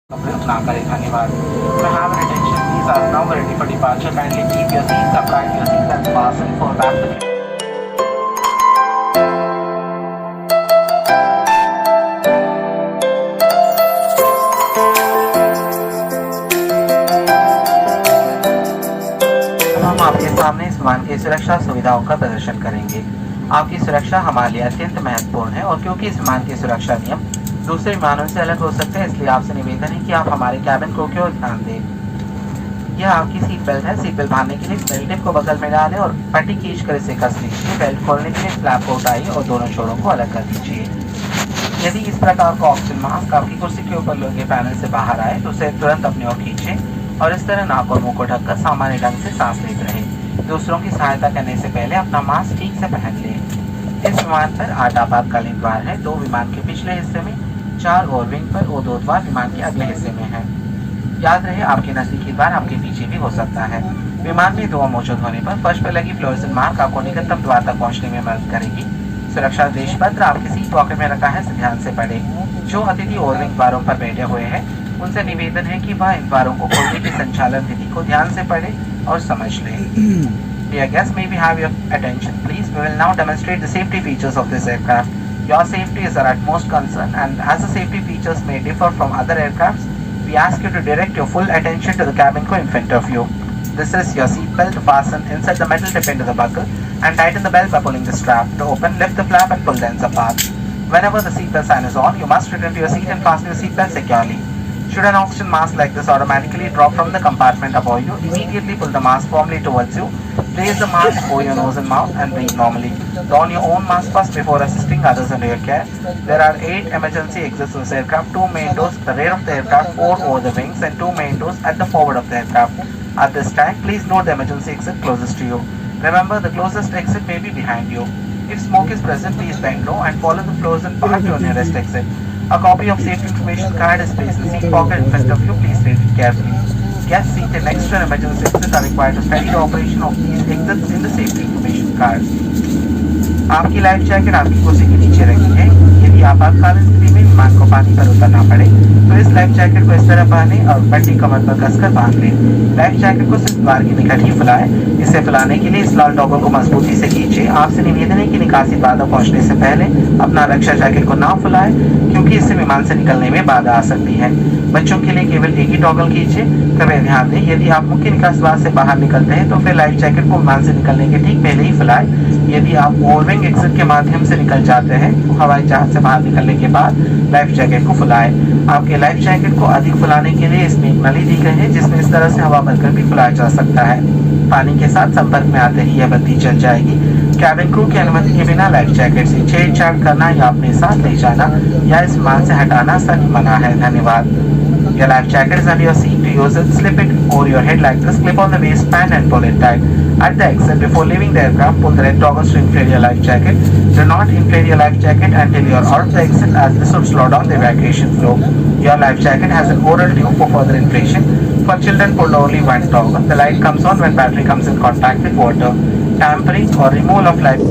ना करें। धन्यवाद। To have an attention, please are now ready for departure. Kindly keep your seats upright, your seatbelt fastened for passenger. हम आपके सामने इस विमान की सुरक्षा सुविधाओं का प्रदर्शन करेंगे। आपकी सुरक्षा हमारे लिए अत्यंत महत्वपूर्ण है और क्योंकि इस विमान के सुरक्षा नियम दूसरे विमानों से अलग हो सकते हैं, इसलिए आपसे निवेदन है कि आप हमारे कैबिन को क्यों ध्यान दें। यह आपकी सीट बेल्ट है। सीट बेल्ट बांधने के लिए बेल्ट टिप को बगल में डालें और पट्टी खींच कर इसे कस लीजिए। बेल्ट खोलने के लिए फ्लैप को उठाइए और दोनों छोरों को अलग कर दीजिए। यदि इस प्रकार का ऑक्सीजन मास्क आपकी कुर्सी के ऊपर लगे पैनल से बाहर आए तो उसे तुरंत अपनी ओर खींचें और इस तरह नाक और मुंह को ढककर सामान्य ढंग से सांस लेते रहें। दूसरों की सहायता करने से पहले अपना मास्क ठीक से पहन लें। इस विमान पर 8 आपातकालीन द्वार है। 2 विमान के पिछले हिस्से में, 4 और विंग पर और 2 द्वार विमान के अगले हिस्से में है। याद रहे, आपके नजदीकी द्वार आपके पीछे भी हो सकता है। विमान में धुआं मौजूद होने पर फर्श पर लगी फ्लोरेसेंट मार्क आपको निकटतम द्वार तक पहुंचने में मदद करेगी। सुरक्षा देश पत्र आपके सीट पॉकेट में रखा है, इसे ध्यान से पढ़ें। जो अतिथि और विंग द्वारों पर बैठे हुए हैं उनसे निवेदन है कि वह इन द्वारों को खोलने की संचालन विधि को ध्यान से पढ़ें और समझ लें। Dear guests, may we have your attention, please? We will now demonstrate the safety features of this aircraft. Your safety is our utmost concern, and as the safety features may differ from other aircrafts, we ask you to direct your full attention to the cabin crew in front of you. This is your seat belt. Fasten insert the metal tip into the buckle and tighten the belt by pulling the strap. To open, lift the flap and pull the ends apart. Whenever the seatbelt sign is on, you must return to your seat and fasten your seatbelt securely. Should an oxygen mask like this automatically drop from the compartment above you, immediately pull the mask firmly towards you. Place the mask over your nose and mouth and breathe normally. Don your own mask first before assisting others under your care. There are 8 emergency exits in this aircraft, 2 main doors at the rear of the aircraft, 4 over the wings and 2 main doors at the forward of the aircraft. At this time, please note the emergency exit closest to you. Remember, the closest exit may be behind you. If smoke is present, please bend low and follow the fluorescent path to your nearest exit. A copy of safety information card is placed in the seat pocket in front of you. Please read it carefully. Guests seated next to an emergency exit are required to study the operation of these exits in the safety information card. आपकी life jacket आपकी कुर्सी के नीचे रखी है। यदि आपातकालीन स्थिति में विमान को पानी पर उतरना पड़े तो इस लाइफ जैकेट को इस तरह पहने और पट्टी कमर पर कसकर बांध लें। लाइफ जैकेट को सिर्फ द्वार के निकट ही फुलाएं। इसे फुलाने के लिए इस लाल टॉगल को मजबूती से खींचे। आपसे निवेदन है कि निकासी बाधा पहुंचने से पहले अपना रक्षा जैकेट को ना फुलाएं, क्योंकि इससे विमान से निकलने में बाधा आ सकती है। बच्चों के लिए केवल एक ही टॉगल खींचे। कृपया ध्यान दें, यदि आप मुख्य निकास द्वार से बाहर निकलते हैं तो फिर लाइफ जैकेट को विमान से निकलने के ठीक पहले ही फुलाएं। यदि आप ओवरविंग एग्जिट के माध्यम से निकल जाते हैं तो हवाई जहाज से बाहर निकलने के बाद लाइफ जैकेट को फुलाएं। आपके लाइफ जैकेट को अधिक फुलाने के लिए इसमें एक नली दी गई है जिसमें इस तरह से हवा भरकर भी फुलाया जा सकता है। पानी के साथ संपर्क में आते ही यह बत्ती जल जाएगी। कैबिन क्रू की अनुमति के बिना लाइफ जैकेट से छेड़छाड़ करना या अपने साथ ले जाना या इस विमान से हटाना सख्त मना है। धन्यवाद। Your life jacket is under your seat. To use it, slip it over your head like this, clip on the waistband and pull it tight. At the exit, before leaving the aircraft, pull the red toggles to inflate your life jacket. Do not inflate your life jacket until you are out of the exit, as this would slow down the evacuation flow. Your life jacket has an oral tube for further inflation. For children, pull only one toggle. The light comes on when battery comes in contact with water. Tampering or removal of life